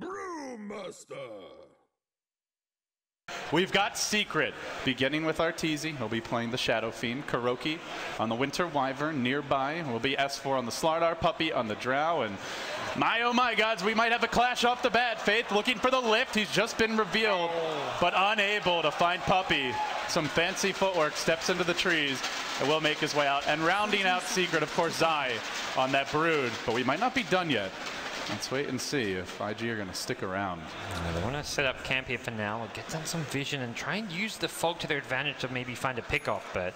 Brewmaster. We've got Secret, beginning with Arteezy. He'll be playing the Shadow Fiend. Kuroki on the Winter Wyvern nearby. Will be S4 on the Slardar, Puppey on the Drow, and my oh my gods, we might have a clash off the bat. Faith looking for the lift. He's just been revealed, but unable to find Puppey. Some fancy footwork, steps into the trees, and will make his way out. And rounding out Secret, of course, Zai on that Brood, but we might not be done yet. Let's wait and see if IG are going to stick around. They want to set up camp here for now, get them some vision, and try and use the fog to their advantage to maybe find a pick-off, but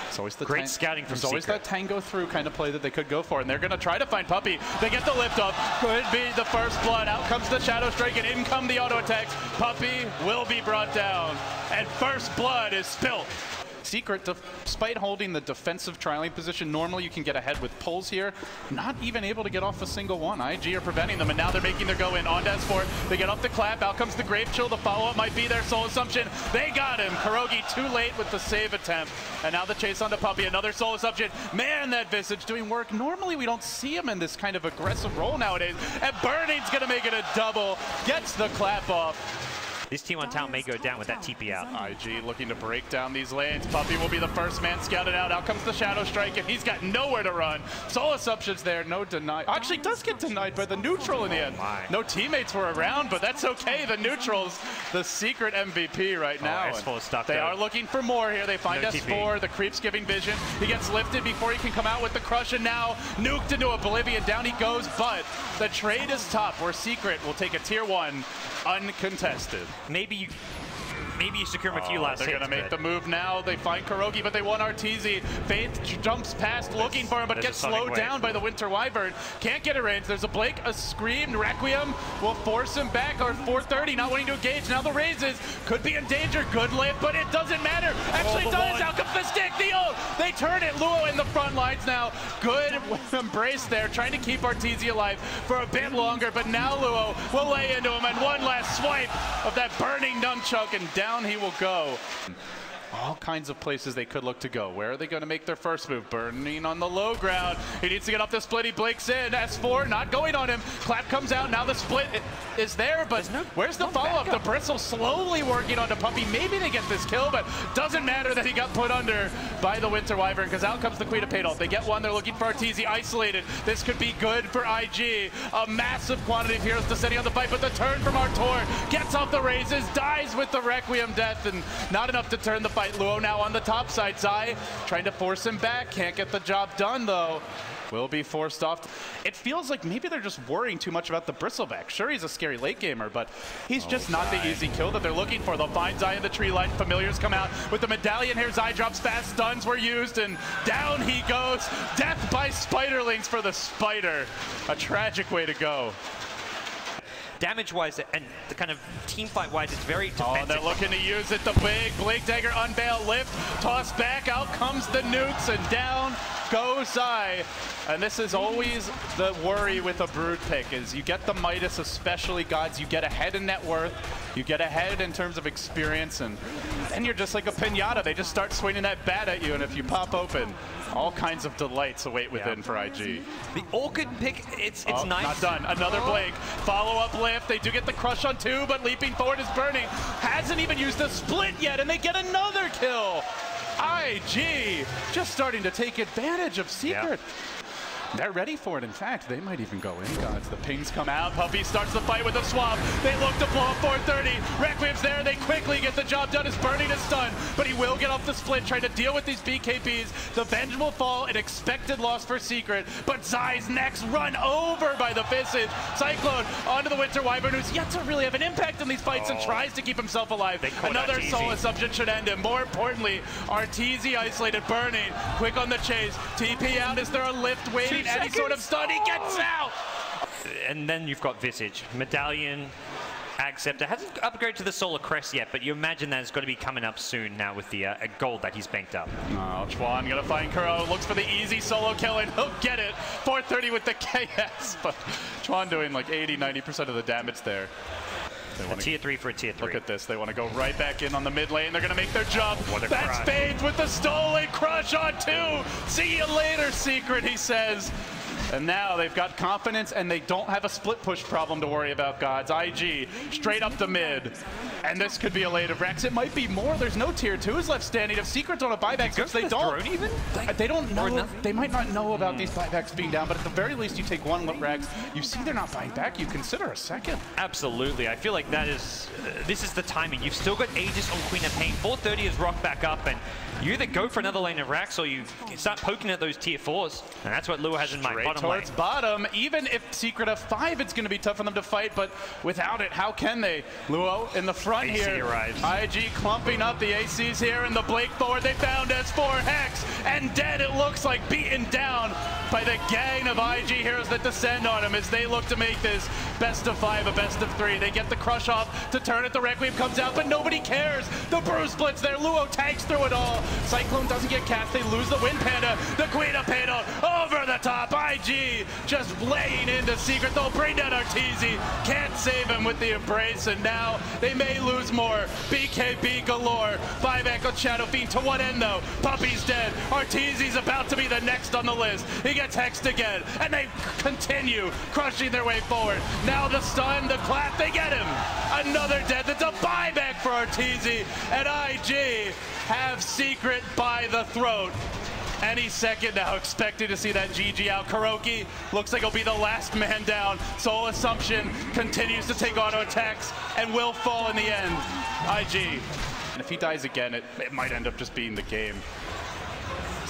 it's always the great scouting from There's always that tango through kind of play that they could go for, and they're going to try to find Puppey. They get the lift up. Could be the first blood. Out comes the Shadow Strike, and in come the auto attacks. Puppey will be brought down, and first blood is spilt. Secret, despite holding the defensive trialing position, normally you can get ahead with pulls here. Not even able to get off a single one. IG are preventing them, and now they're making their go in on S4. They get off the clap. Out comes the Grave Chill. The follow-up might be their Soul Assumption. They got him. Kurogi too late with the save attempt. And now the chase onto Puppey. Another Soul Assumption. Man, that Visage doing work. Normally we don't see him in this kind of aggressive role nowadays. And Burning's going to make it a double. Gets the clap off. This T1 Town may go down with that TP out. IG looking to break down these lanes. Puppey will be the first man scouted out. Out comes the Shadow Strike, and he's got nowhere to run. Soul Assumption's there, no deny. Actually, does get denied by the neutral in the end. No teammates were around, but that's okay. The neutral's the Secret MVP right now. S4 stuck they are looking for more here. They find S4. TP. The creep's giving vision. He gets lifted before he can come out with the crush, and now nuked into oblivion. Down he goes, but the trade is top, where Secret will take a tier 1 uncontested. Maybe you secure him a few last They're hits. They're going to make the move now. They find Kurogi, but they want Arteezy. Faith jumps past looking for him, but gets slowed down by the Winter Wyvern. Can't get a range. There's a Blake, a Scream. Requiem will force him back. Or 430 not wanting to engage. Now the raises could be in danger. Good lift, but it doesn't matter. Actually does. Out comes the stick. The ult. They turn it. Luo in the front lines now. Good embrace there. Trying to keep Arteezy alive for a bit longer, but now Luo will lay into him. And one last swipe of that burning nunchuck, and down he will go. All kinds of places they could look to go. Where are they going to make their first move? Burning on the low ground. He needs to get off the split. He blinks in. S4 not going on him. Clap comes out. Now the split is there, but where's the follow-up? The Bristle slowly working onto Puppey. Maybe they get this kill, but doesn't matter that he got put under by the Winter Wyvern, because out comes the Queen of Paydol. They get one. They're looking for Arteezy isolated. This could be good for IG. A massive quantity of heroes descending on the fight, but the turn from Artur gets off the raises, dies with the Requiem death, and not enough to turn the fight. Luo now on the top side. Zai trying to force him back. Can't get the job done, though. Will be forced off. It feels like maybe they're just worrying too much about the Bristleback. Sure, he's a scary late gamer, but he's just not the easy kill that they're looking for. They'll find Zai in the tree line. Familiars come out with the medallion here. Zai drops fast. Stuns were used, and down he goes. Death by spiderlings for the spider. A tragic way to go. Damage-wise and the kind of team fight-wise, it's very defensive. They're looking to use it. The big Blake Dagger unveil lift, toss back, out comes the nukes, and down goes Zai. And this is always the worry with a Brood pick, is you get the Midas, especially GoDz, you get ahead in net worth, you get ahead in terms of experience, and then you're just like a pinata. They just start swinging that bat at you, and if you pop open, all kinds of delights await within for IG. The Orchid pick, it's nice. Not done. Another Blake. Follow-up lift. They do get the crush on 2, but leaping forward is Burning. Hasn't even used the split yet, and they get another kill. IG just starting to take advantage of Secret. They're ready for it. In fact, they might even go in. GoDz, the pings come out. Puppey starts the fight with a swap. They look to blow up 430. Requiem's there. They quickly get the job done as Burning is stunned, but he will get off the split, trying to deal with these BKBs. The Venge will fall, an expected loss for Secret, but Zai's next run over by the Visage. Cyclone onto the Winter Wyvern, who's yet to really have an impact in these fights and tries to keep himself alive. Another Soul Assumption should end him. More importantly, Arteezy isolated. Burning quick on the chase. TP out. Is there a lift waiting? Any sort of stun, he gets out! And then you've got Visage. Medallion, Acceptor. Hasn't upgraded to the Solar Crest yet, but you imagine that it's going to be coming up soon now with the gold that he's banked up. Oh, Chuan gonna find Kuro. Looks for the easy solo kill, and he'll get it. 430 with the KS, but Chuan doing like 80–90% of the damage there. A tier 3 for a tier 3. Look at this. They want to go right back in on the mid lane. They're going to make their jump. That's crush. Fades with the stolen crush on 2. See you later, Secret, he says. And now they've got confidence, and they don't have a split push problem to worry about, GoDz. IG straight up the mid. And this could be a late of Rex. It might be more. There's no tier 2s left standing. If Secret's on a buyback, which they don't. Even? They don't know. They might not know about these buybacks being down, but at the very least, you take one Rex. You see they're not buying back. You consider a second. Absolutely. I feel like that is, this is the timing. You've still got Aegis on Queen of Pain. 430 is rocked back up, and you either go for another lane of Rax or you start poking at those tier 4s. And that's what Lua has in mind. Bottom lane. Towards bottom. Even if Secret of 5, it's going to be tough for them to fight, but without it, how can they? Luo in the front AC here. arrives. IG clumping up the ACs here, and the Blake forward. They found S4 Hex, and dead it looks like, beaten down by the gang of IG heroes that descend on him as they look to make this best of 5 a best of 3. They get the crush off to turn it. The Requiem comes out, but nobody cares. The Bruise splits there. Luo tanks through it all. Cyclone doesn't get cast. They lose the Wind Panda. The Queen of Pain over the top. IG just laying into Secret. They'll bring down Arteezy. Can't save him with the embrace, and now they may lose more. BKB galore. Buyback on Shadow Fiend. To what end, though? Puppy's dead. Arteezy's about to be the next on the list. He gets hexed again, and they continue crushing their way forward. Now the stun, the clap, they get him. Another dead. That's a buyback for Arteezy, and IG have Secret by the throat. Any second now, expecting to see that GG out. KuroKy looks like he'll be the last man down. Soul Assumption continues to take auto attacks and will fall in the end. IG. And if he dies again, it might end up just being the game.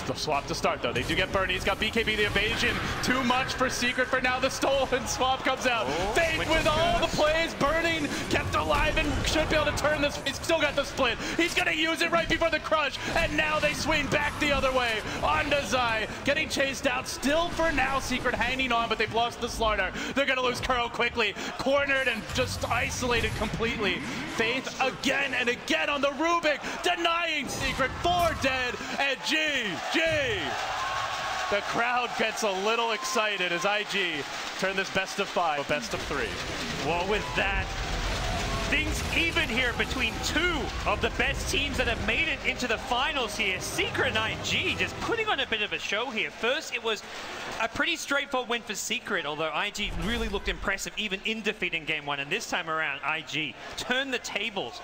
The swap to start, though. They do get Bernie. He's got BKB the evasion. Too much for Secret for now. The stolen swap comes out. Faith with all the plays. Burning, kept alive, and should be able to turn this. He's still got the split. He's going to use it right before the crush, and now they swing back the other way. Onto Zai, getting chased out. Still for now, Secret hanging on, but they've lost the Slardar. They're going to lose Kuro quickly. Cornered and just isolated completely. Faith again and again on the Rubik, denying Secret. 4 dead, and GG. The crowd gets a little excited as IG turn this best of 5, a best of 3. Well, with that, things even here between 2 of the best teams that have made it into the finals here. Secret and IG just putting on a bit of a show here. First, it was a pretty straightforward win for Secret, although IG really looked impressive even in defeating game 1. And this time around, IG turned the tables.